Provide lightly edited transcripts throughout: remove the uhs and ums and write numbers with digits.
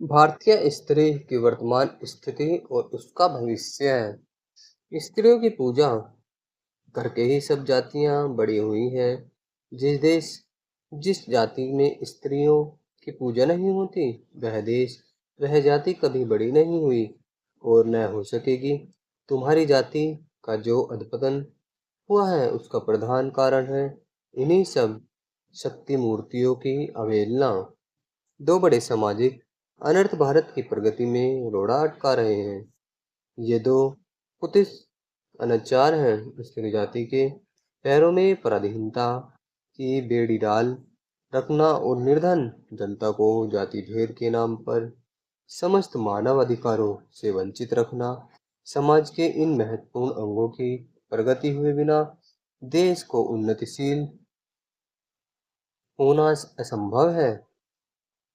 भारतीय स्त्री की वर्तमान स्थिति और उसका भविष्य है। स्त्रियों की पूजा करके ही सब जातियां बड़ी हुई हैं। जिस जाति में स्त्रियों की पूजा नहीं होती, वह देश, वह जाति कभी बड़ी नहीं हुई और न हो सकेगी। तुम्हारी जाति का जो अधपतन हुआ है, उसका प्रधान कारण है इन्हीं सब शक्ति मूर्तियों की अवहेलना। दो बड़े सामाजिक अनर्थ भारत की प्रगति में रोड़ा अटका रहे हैं। ये दो कुतिस अनाचार हैं। स्त्री जाति के पैरों में पराधीनता की बेड़ी डाल रखना और निर्धन जनता को जाति भेद के नाम पर समस्त मानव अधिकारों से वंचित रखना। समाज के इन महत्वपूर्ण अंगों की प्रगति हुए बिना देश को उन्नतिशील होना असंभव है।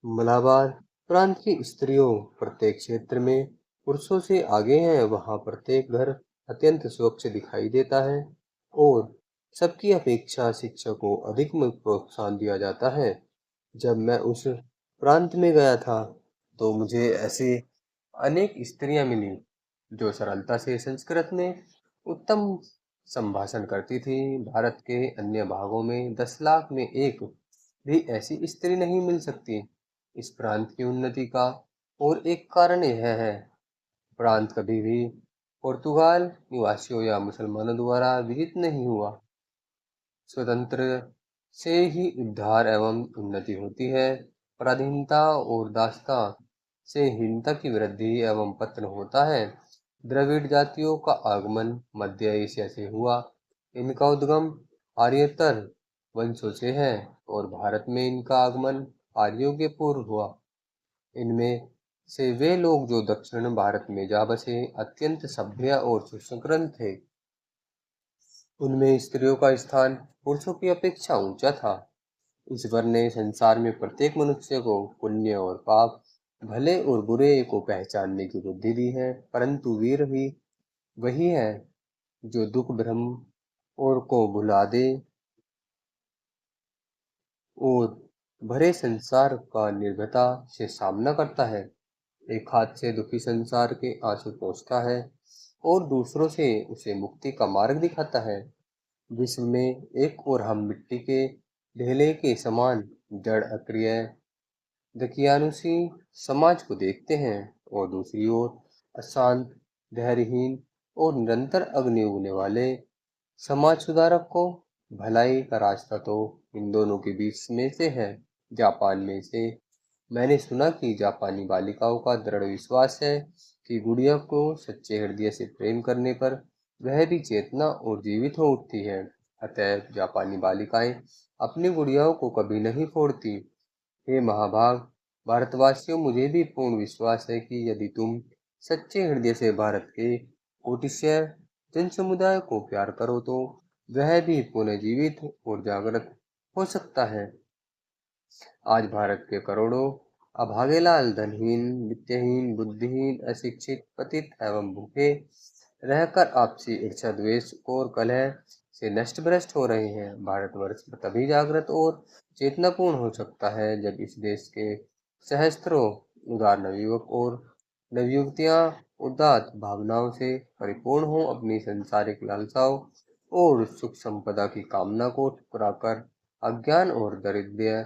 मलाबार प्रांत की स्त्रियों प्रत्येक क्षेत्र में पुरुषों से आगे हैं। वहां प्रत्येक घर अत्यंत स्वच्छ दिखाई देता है और सबकी अपेक्षा शिक्षा को अधिक प्रोत्साहन दिया जाता है। जब मैं उस प्रांत में गया था तो मुझे ऐसे अनेक स्त्रियां मिली जो सरलता से संस्कृत में उत्तम संभाषण करती थी। भारत के अन्य भागों में 10 लाख में एक भी ऐसी स्त्री नहीं मिल सकती। इस प्रांत की उन्नति का और एक कारण यह है, प्रांत कभी भी पुर्तगाल निवासियों या मुसलमानों द्वारा विजित नहीं हुआ। स्वतंत्र से ही उद्धार एवं उन्नति होती है। पराधीनता और दासता से हीनता की वृद्धि एवं पतन होता है। द्रविड़ जातियों का आगमन मध्य एशिया से हुआ। इनका उद्गम आर्यतर वंशों से है और भारत में इनका आगमन आर्यों के पूर्व हुआ। इनमें से वे लोग जो दक्षिण भारत में जा बसे अत्यंत सभ्य और सुसंस्कृत थे। उनमें स्त्रियों का स्थान पुरुषों की अपेक्षा ऊंचा था। ईश्वर ने संसार में प्रत्येक मनुष्य को पुण्य और पाप, भले और बुरे को पहचानने की बुद्धि दी है, परंतु वीर भी वही है जो दुख भ्रम और को भुला दे और भरे संसार का निर्भयता से सामना करता है। एक हाथ से दुखी संसार के आंसू पोंछता है और दूसरों से उसे मुक्ति का मार्ग दिखाता है। विश्व में एक ओर हम मिट्टी के ढेले के समान जड़ अक्रिय दकियानुसी समाज को देखते हैं और दूसरी ओर अशांत, धैर्यहीन और निरंतर अग्नि उगने वाले समाज सुधारक को। भलाई का रास्ता तो इन दोनों के बीच में से है। जापान में से मैंने सुना कि जापानी बालिकाओं का दृढ़ विश्वास है कि गुड़िया को सच्चे हृदय से प्रेम करने पर वह भी चेतना और जीवित हो उठती है। अतएव जापानी बालिकाएं अपनी गुड़ियाओं को कभी नहीं फोड़ती। हे महाभाग भारतवासियों, मुझे भी पूर्ण विश्वास है कि यदि तुम सच्चे हृदय से भारत के कोटिशय जन समुदाय को प्यार करो तो वह भी पुनः जीवित और जागृत हो सकता है। आज भारत के करोड़ों अभागे लाल धनहीन, वित्तहीन, बुद्धिहीन, अशिक्षित, पतित एवं भूखे रहकर आपसी ईर्ष्या, द्वेष और कलह से नष्ट भ्रष्ट हो रहे हैं। भारतवर्ष तभी जागृत और चेतनापूर्ण हो सकता है जब इस देश के सहस्त्रों उदार नवयुवक और नवयुवतियां उदात्त भावनाओं से परिपूर्ण हों, अपनी सांसारिक लालसाओं और सुख संपदा की कामना को ठुकराकर अज्ञान और दारिद्र्य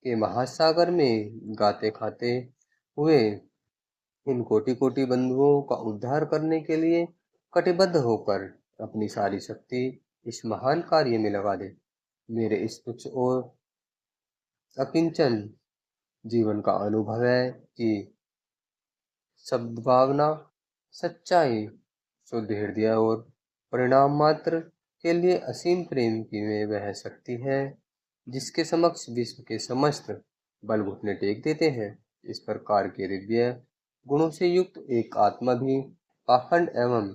के महासागर में गाते खाते हुए इन कोटि कोटि बंधुओं का उद्धार करने के लिए कटिबद्ध होकर अपनी सारी शक्ति इस महान कार्य में लगा दे। मेरे इस तुच्छ और अकिंचन जीवन का अनुभव है कि सद्भावना, सच्चाई, शुद्ध हृदय और परिणाम मात्र के लिए असीम प्रेम की में वह शक्ति है जिसके समक्ष विश्व के समस्त बल घुटने टेक देते हैं। इस प्रकार के दिव्य गुणों से युक्त एक आत्मा भी पाखंड एवं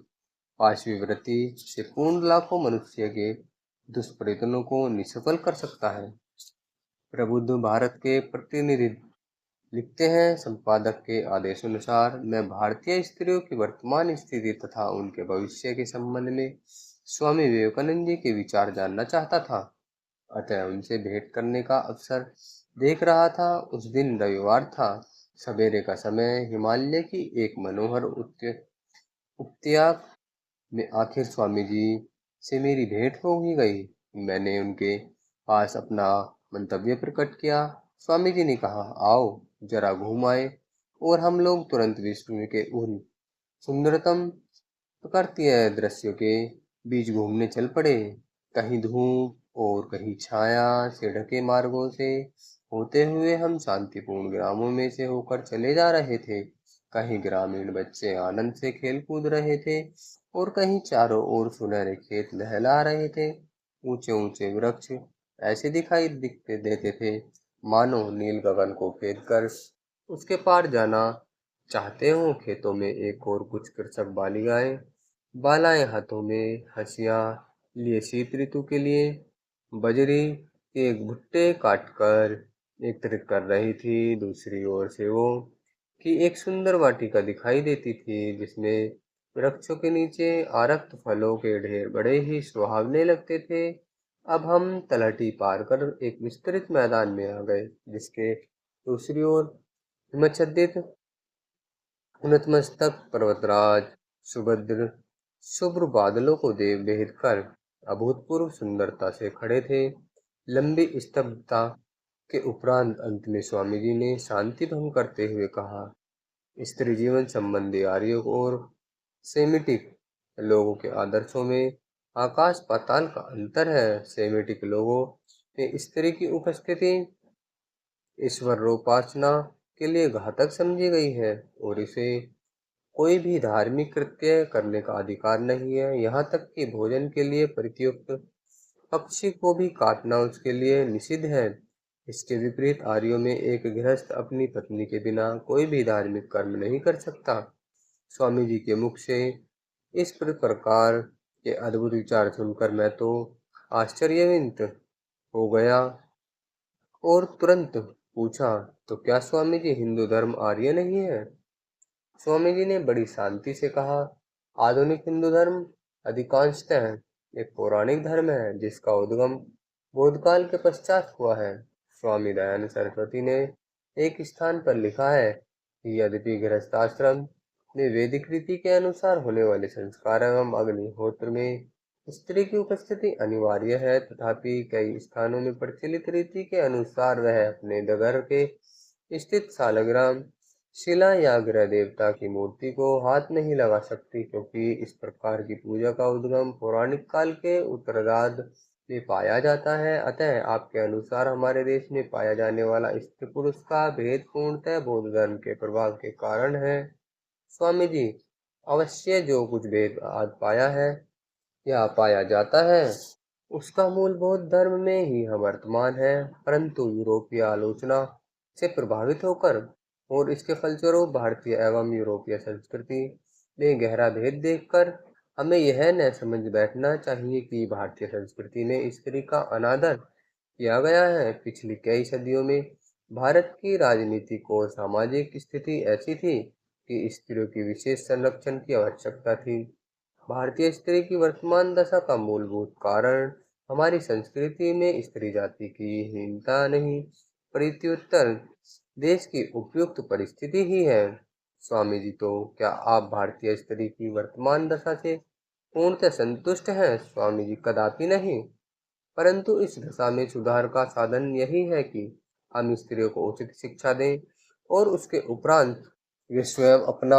पाशवी वृत्ति से पूर्ण लाखों मनुष्य के दुष्प्रयत्नों को निष्फल कर सकता है। प्रबुद्ध भारत के प्रतिनिधि लिखते हैं, संपादक के आदेशानुसार मैं भारतीय स्त्रियों की वर्तमान स्थिति तथा उनके भविष्य के संबंध में स्वामी विवेकानंद जी के विचार जानना चाहता था। अतः उनसे भेंट करने का अवसर देख रहा था। उस दिन रविवार था। सवेरे का समय हिमालय की एक मनोहर उपत्या में आखिर स्वामी जी से मेरी भेंट हो ही गई। मैंने उनके पास अपना मंतव्य प्रकट किया। स्वामी जी ने कहा, आओ जरा घूम आए। और हम लोग तुरंत विष्णु के उन सुंदरतम प्रकृति दृश्यों के बीच घूमने चल पड़े। कहीं धूप और कहीं छाया से ढके मार्गों से होते हुए हम शांतिपूर्ण ग्रामों में से होकर चले जा रहे थे। कहीं ग्रामीण बच्चे आनंद से खेल कूद रहे थे और कहीं चारों ओर सुनहरे खेत लहला रहे थे। ऊंचे ऊंचे वृक्ष ऐसे दिखाई दिखते देते थे मानो नील गगन को फेद कर उसके पार जाना चाहते हो। खेतों में एक और कुछ कृषक बालाएं हाथों में हंसिया लिए शीत ऋतु के लिए बजरी के भुट्टे काटकर एकत्रित कर रही थी। दूसरी ओर से वो कि एक सुंदर वाटिका दिखाई देती थी जिसमें वृक्षों के नीचे आरक्त फलों के ढेर बड़े ही सुहावने लगते थे। अब हम तलहटी पार कर एक विस्तृत मैदान में आ गए जिसके दूसरी ओर हिमच्छदित नतमस्तक पर्वतराज सुभद्र शुभ्र बादलों को भेद कर अभूतपूर्व सुंदरता से खड़े थे। लंबी स्तब्धता के उपरांत अंत में स्वामी जी ने शांति भंग करते हुए कहा, स्त्री जीवन संबंधी आर्यों और सेमिटिक लोगों के आदर्शों में आकाश पाताल का अंतर है। सेमिटिक लोगों में स्त्री की उपस्थिति ईश्वरोपासना के लिए घातक समझी गई है और इसे कोई भी धार्मिक कृत्य करने का अधिकार नहीं है। यहाँ तक कि भोजन के लिए प्रयुक्त पक्षी को भी काटना उसके लिए निषिद्ध है। इसके विपरीत आर्यों में एक गृहस्थ अपनी पत्नी के बिना कोई भी धार्मिक कर्म नहीं कर सकता। स्वामी जी के मुख से इस प्रकार के अद्भुत विचार सुनकर मैं तो आश्चर्यचकित हो गया और तुरंत पूछा, तो क्या स्वामी जी हिंदू धर्म आर्य नहीं है? स्वामी जी ने बड़ी शांति से कहा, आधुनिक हिंदू धर्म अधिकांशतः एक पौराणिक धर्म है जिसका उद्गम बोधकाल के पश्चात हुआ है। स्वामी दयानंद सरस्वती ने एक स्थान पर लिखा है कि यद्यपि गृहस्थाश्रम में वैदिक रीति के अनुसार होने वाले संस्कार एवं अग्निहोत्र में स्त्री की उपस्थिति अनिवार्य है, तथापि कई स्थानों में प्रचलित रीति के अनुसार वह अपने घर के स्थित शालग्राम शिला या गृह देवता की मूर्ति को हाथ नहीं लगा सकती, क्योंकि इस प्रकार की पूजा का उद्गम पौराणिक काल के उत्तरार्ध में पाया जाता है। अतः आपके अनुसार हमारे देश में पाया जाने वाला स्त्री पुरुष का भेद पूर्णतः बौद्ध धर्म के प्रभाव के कारण है। स्वामी जी, अवश्य जो कुछ भेद आज पाया है या पाया जाता है उसका मूल बौद्ध धर्म में ही वर्तमान है, परंतु यूरोपीय आलोचना से प्रभावित होकर और इसके फलस्वरूप भारतीय एवं यूरोपीय संस्कृति में गहरा भेद देखकर हमें यह न समझ बैठना चाहिए कि भारतीय संस्कृति में स्त्री का अनादर किया गया है। पिछली कई सदियों में भारत की राजनीतिक और सामाजिक स्थिति ऐसी थी कि स्त्रियों की विशेष संरक्षण की आवश्यकता थी। भारतीय स्त्री की वर्तमान दशा का मूलभूत कारण हमारी संस्कृति में स्त्री जाति की हीनता नहीं, प्रत्युत्तर देश की उपयुक्त परिस्थिति ही है। स्वामी जी, तो क्या आप भारतीय स्त्री की वर्तमान दशा से पूर्णतः संतुष्ट हैं? स्वामी जी, कदापि नहीं, परंतु इस दशा में सुधार का साधन यही है कि हम स्त्रियों को उचित शिक्षा दें और उसके उपरांत वे स्वयं अपना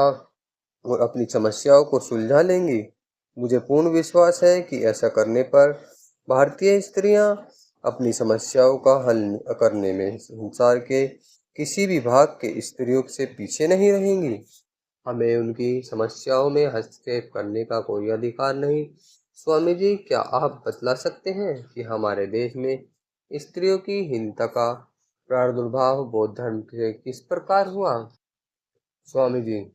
और अपनी समस्याओं को सुलझा लेंगी। मुझे पूर्ण विश्वास है कि ऐसा करने पर भारतीय स्त्रियां अपनी समस्याओं का हल करने में संसार के किसी भी भाग के स्त्रियों से पीछे नहीं रहेंगी। हमें उनकी समस्याओं में हस्तक्षेप करने का कोई अधिकार नहीं। स्वामी जी, क्या आप बतला सकते हैं कि हमारे देश में स्त्रियों की हीनता का प्रादुर्भाव बौद्ध धर्म से किस प्रकार हुआ? स्वामी जी,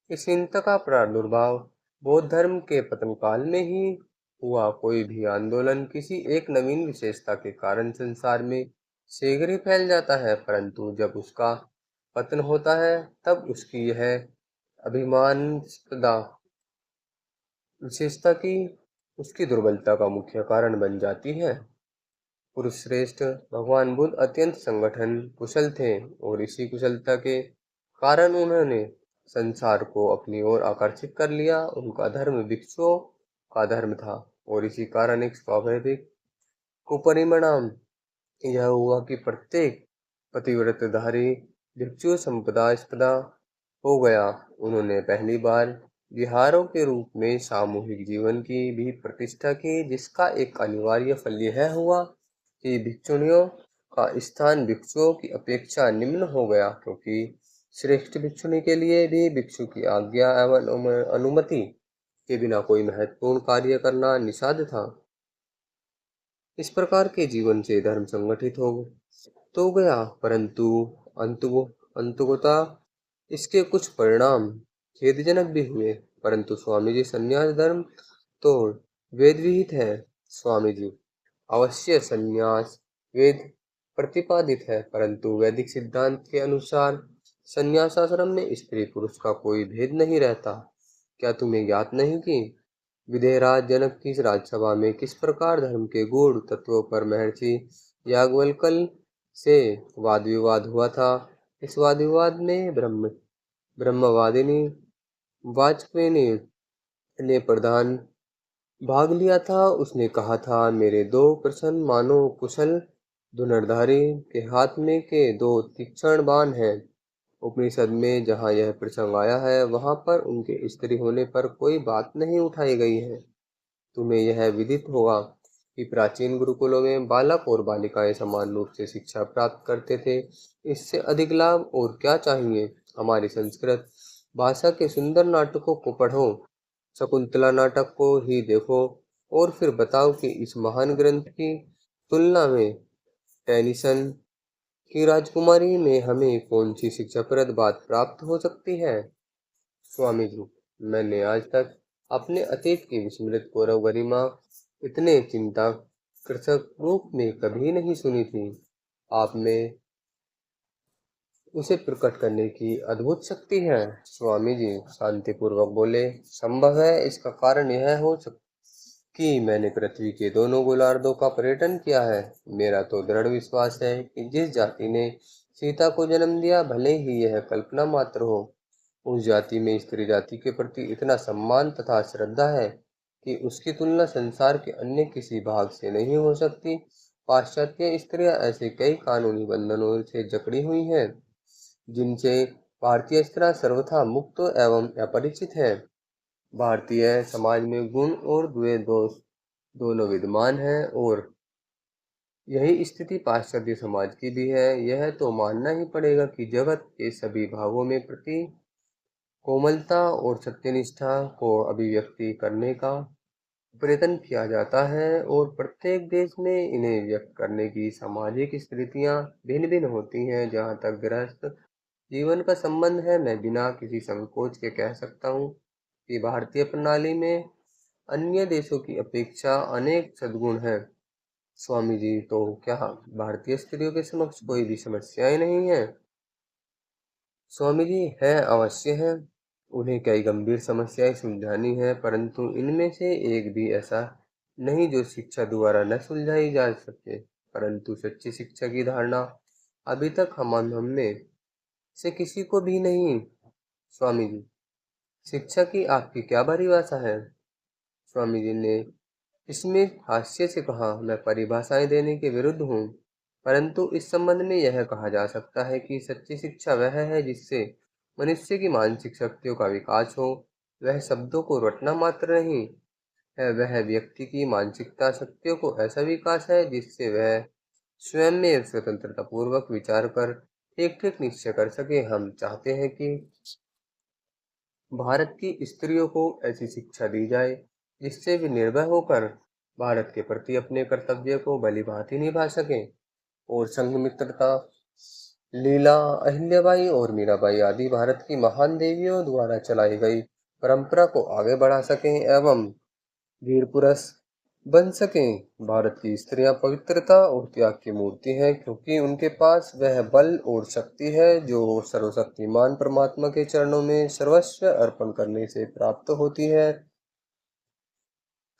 इस हिंसा का प्रादुर्भाव बौद्ध धर्म के पतन काल में ही हुआ। कोई भी आंदोलन किसी एक नवीन विशेषता के कारण संसार में शीघ्र ही फैल जाता है, परंतु जब उसका पतन होता है तब उसकी यह अभिमानास्पद विशेषता की उसकी दुर्बलता का मुख्य कारण बन जाती है। पुरुष श्रेष्ठ भगवान बुद्ध अत्यंत संगठन कुशल थे और इसी कुशलता के कारण उन्होंने संसार को अपनी ओर आकर्षित कर लिया। उनका धर्म भिक्षुओं का धर्म था और इसी कारण एक स्वाभाविक कुपरिणाम यह हुआ कि प्रत्येक पतिव्रतधारी भिक्षु संपदास्पदा हो गया। उन्होंने पहली बार विहारों के रूप में सामूहिक जीवन की भी प्रतिष्ठा की, जिसका एक अनिवार्य फल यह हुआ कि भिक्षुणियों का स्थान भिक्षुओं की अपेक्षा निम्न हो गया, क्योंकि श्रेष्ठ भिक्षुणी के लिए भी भिक्षु की आज्ञा एवं अनुमति के बिना कोई महत्वपूर्ण कार्य करना निषिद्ध था। इस प्रकार के जीवन से धर्म संगठित हो तो गया, परंतु अंततः इसके कुछ परिणाम खेदजनक भी हुए। परंतु स्वामी जी, संन्यास धर्म तो वेद विहित है। स्वामी जी, अवश्य संन्यास वेद प्रतिपादित है, परंतु वैदिक सिद्धांत के अनुसार संन्यासाश्रम में स्त्री पुरुष का कोई भेद नहीं रहता। क्या तुम्हें ज्ञात नहीं कि विदेहराज जनक की राजसभा में किस प्रकार धर्म के गूढ़ तत्वों पर महर्षि याज्ञवल्क्य से वाद विवाद हुआ था। इस वाद विवाद में ब्रह्मवादिनी वाजपेयी ने प्रधान भाग लिया था। उसने कहा था, मेरे दो प्रश्न मानो कुशल धनुर्धारी के हाथ में के दो तीक्ष्ण बाण हैं। उपनिषद में जहाँ यह प्रसंग आया है, वहाँ पर उनके स्त्री होने पर कोई बात नहीं उठाई गई है। तुम्हें यह विदित होगा कि प्राचीन गुरुकुलों में बालक और बालिकाएं समान रूप से शिक्षा प्राप्त करते थे। इससे अधिक लाभ और क्या चाहिए। हमारी संस्कृत भाषा के सुंदर नाटकों को पढ़ो, शकुंतला नाटक को ही देखो और फिर बताओ कि इस महान ग्रंथ की तुलना में टेनिसन की राजकुमारी में हमें कौन सी शिक्षाप्रद बात प्राप्त हो सकती है। स्वामी जी, मैंने आज तक अपने अतीत की विस्मृत गौरव गरिमा इतने चिंता कृषक रूप में कभी नहीं सुनी थी। आप में उसे प्रकट करने की अद्भुत शक्ति है। स्वामी जी शांतिपूर्वक बोले, संभव है। इसका कारण यह हो सकता कि मैंने पृथ्वी के दोनों गोलार्धों का पर्यटन किया है। मेरा तो दृढ़ विश्वास है कि जिस जाति ने सीता को जन्म दिया, भले ही यह कल्पना मात्र हो, उस जाति में स्त्री जाति के प्रति इतना सम्मान तथा श्रद्धा है कि उसकी तुलना संसार के अन्य किसी भाग से नहीं हो सकती। पाश्चात्य स्त्रियां ऐसे कई कानूनी बंधनों से जकड़ी हुई हैं, जिनसे भारतीय स्त्रियां सर्वथा मुक्त एवं अपरिचित है। भारतीय समाज में गुण और द्वैत दोष दोनों विद्यमान हैं और यही स्थिति पाश्चात्य समाज की भी है। यह तो मानना ही पड़ेगा कि जगत के सभी भागों में प्रति कोमलता और सत्यनिष्ठा को अभिव्यक्ति करने का प्रयत्न किया जाता है और प्रत्येक देश में इन्हें व्यक्त करने की सामाजिक स्थितियां भिन्न भिन्न होती हैं। जहाँ तक गृहस्थ जीवन का संबंध है, मैं बिना किसी संकोच के कह सकता हूँ कि भारतीय प्रणाली में अन्य देशों की अपेक्षा अनेक सद्गुण हैं। स्वामी जी, तो क्या भारतीय स्त्रियों के समक्ष कोई भी समस्याएं नहीं है। स्वामी जी, है, अवश्य है। उन्हें कई गंभीर समस्याएं सुलझानी है, परंतु इनमें से एक भी ऐसा नहीं जो शिक्षा द्वारा न सुलझाई जा सके। परंतु सच्ची शिक्षा की धारणा अभी तक हम में से किसी को भी नहीं। स्वामी जी, शिक्षा की आपकी क्या परिभाषा है। स्वामी जी ने इसमें हास्य से कहा, मैं परिभाषाएं देने के विरुद्ध हूँ, परंतु इस संबंध में यह कहा जा सकता है कि सच्ची शिक्षा वह है जिससे मनुष्य की मानसिक शक्तियों का विकास हो। वह शब्दों को रटना मात्र नहीं है, वह व्यक्ति की मानसिकता शक्तियों को ऐसा विकास है जिससे वह स्वयं में स्वतंत्रता पूर्वक विचार कर ठीक ठीक निश्चय कर सके। हम चाहते हैं कि भारत की स्त्रियों को ऐसी शिक्षा दी जाए जिससे वे निर्भय होकर भारत के प्रति अपने कर्तव्य को भलीभांति निभा सकें और संघमित्रता, लीला, अहिल्याबाई और मीराबाई आदि भारत की महान देवियों द्वारा चलाई गई परंपरा को आगे बढ़ा सकें एवं वीर पुरुष बन सकें। भारत की स्त्रियां पवित्रता और त्याग की मूर्ति हैं, क्योंकि उनके पास वह बल और शक्ति है जो सर्वशक्तिमान परमात्मा के चरणों में सर्वस्व अर्पण करने से प्राप्त होती है।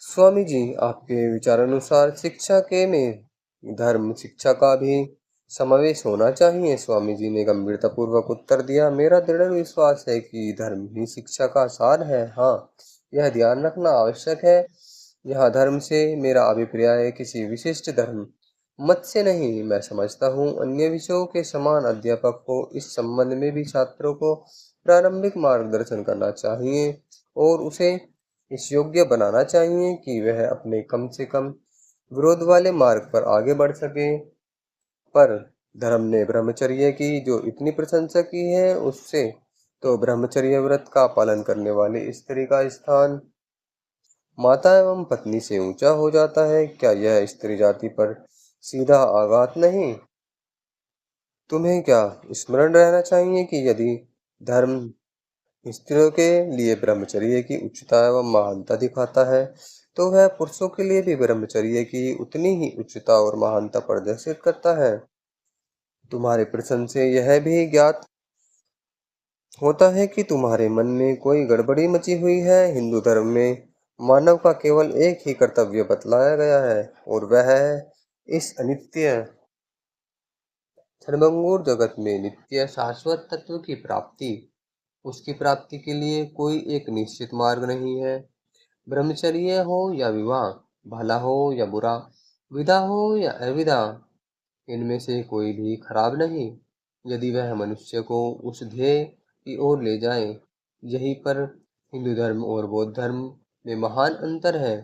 स्वामी जी, आपके विचारानुसार शिक्षा के में धर्म शिक्षा का भी समावेश होना चाहिए। स्वामी जी ने गंभीरतापूर्वक उत्तर दिया, मेरा दृढ़ विश्वास है कि धर्म ही शिक्षा का सार है। हाँ, यह ध्यान रखना आवश्यक है, यह धर्म से मेरा अभिप्राय किसी विशिष्ट धर्म मत से नहीं। मैं समझता हूँ अन्य विषयों के समान अध्यापक को इस संबंध में भी छात्रों को प्रारंभिक मार्गदर्शन करना चाहिए और उसे इस योग्य बनाना चाहिए कि वह अपने कम से कम विरोध वाले मार्ग पर आगे बढ़ सके। पर धर्म ने ब्रह्मचर्य की जो इतनी प्रशंसा की है, उससे तो ब्रह्मचर्य व्रत का पालन करने वाली स्त्री का स्थान माता एवं पत्नी से ऊंचा हो जाता है। क्या यह स्त्री जाति पर सीधा आघात नहीं? तुम्हें क्या स्मरण रहना चाहिए कि यदि धर्म स्त्रियों के लिए ब्रह्मचर्य की उच्चता एवं महानता दिखाता है, तो वह पुरुषों के लिए भी ब्रह्मचर्य की उतनी ही उच्चता और महानता प्रदर्शित करता है। तुम्हारे प्रश्न से यह भी ज्ञात होता है कि तुम्हारे मन में कोई गड़बड़ी मची हुई है। हिंदू धर्म में मानव का केवल एक ही कर्तव्य बतलाया गया है और वह है इस अनित्य क्षणभंगुर जगत में नित्य शाश्वत तत्व की प्राप्ति। उसकी प्राप्ति के लिए कोई एक निश्चित मार्ग नहीं है। ब्रह्मचर्य हो या विवाह, भला हो या बुरा, विदा हो या अविदा, इनमें से कोई भी खराब नहीं, यदि वह मनुष्य को उस ध्येय की ओर ले जाए। यहीं पर हिंदू धर्म और बौद्ध धर्म में महान अंतर है।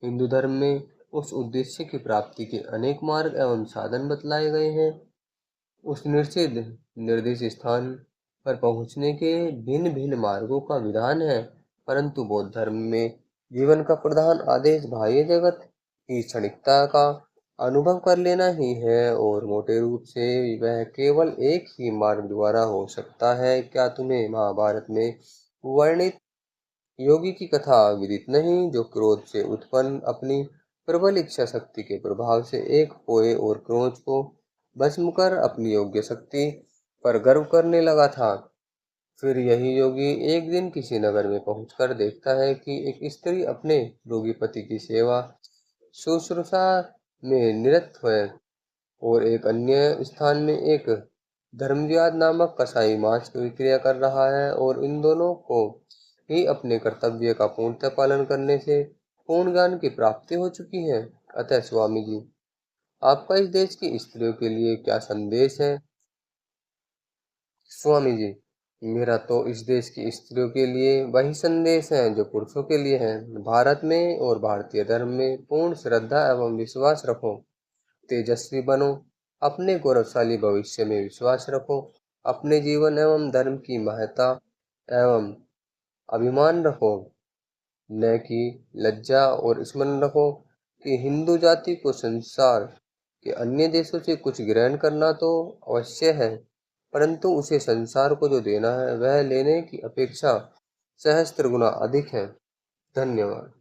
हिंदू धर्म में उस उद्देश्य की प्राप्ति के अनेक मार्ग एवं साधन बतलाए गए हैं। उस निश्चित निर्दिष्ट स्थान पर पहुंचने के भिन्न भिन्न मार्गों का विधान है। परंतु बौद्ध धर्म में जीवन का प्रधान आदेश बाह्य जगत की क्षणिकता का अनुभव कर लेना ही है और मोटे रूप से वह केवल एक ही मार्ग द्वारा हो सकता है। क्या तुम्हें महाभारत में वर्णित योगी की कथा विदित नहीं, जो क्रोध से उत्पन्न अपनी प्रबल इच्छा शक्ति के प्रभाव से एक खोए और क्रोध को भस्म कर अपनी योग्य शक्ति पर गर्व करने लगा था? फिर यही योगी एक दिन किसी नगर में पहुंचकर देखता है कि एक स्त्री अपने रोगी पति की सेवा शुश्रूषा में निरत है और एक अन्य स्थान में एक धर्मव्याध नामक कसाई मांस की विक्रिया कर रहा है, और इन दोनों को ही अपने कर्तव्य का पूर्णतः पालन करने से पूर्ण ज्ञान की प्राप्ति हो चुकी है। अतः स्वामी जी, आपका इस देश की स्त्रियों के लिए क्या संदेश है? स्वामी जी, मेरा तो इस देश की स्त्रियों के लिए वही संदेश है जो पुरुषों के लिए है। भारत में और भारतीय धर्म में पूर्ण श्रद्धा एवं विश्वास रखो, तेजस्वी बनो, अपने गौरवशाली भविष्य में विश्वास रखो, अपने जीवन एवं धर्म की महत्ता एवं अभिमान रखो, न कि लज्जा, और स्मरण रखो कि हिंदू जाति को संसार के अन्य देशों से कुछ ग्रहण करना तो अवश्य है, परंतु उसे संसार को जो देना है वह लेने की अपेक्षा सहस्त्र गुना अधिक है। धन्यवाद।